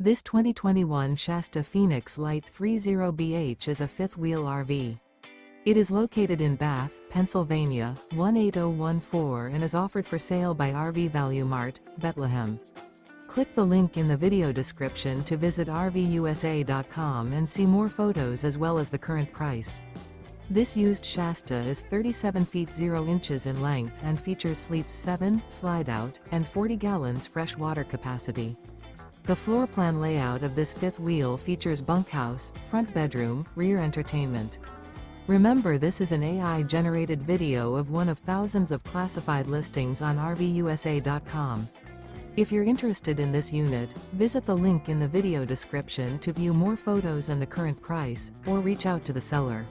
This 2021 Shasta Phoenix Lite 30BH is a fifth-wheel RV. It is located in Bath, Pennsylvania, 18014 and is offered for sale by RV Value Mart, Behtlehem. Click the link in the video description to visit RVUSA.com and see more photos as well as the current price. This used Shasta is 37 feet 0 inches in length and features sleeps 7, Slideout, and 40 gallons fresh water capacity. The floor plan layout of this fifth wheel features bunkhouse, front bedroom, rear entertainment. Remember, this is an AI-generated video of one of thousands of classified listings on RVUSA.com. If you're interested in this unit, visit the link in the video description to view more photos and the current price, or reach out to the seller.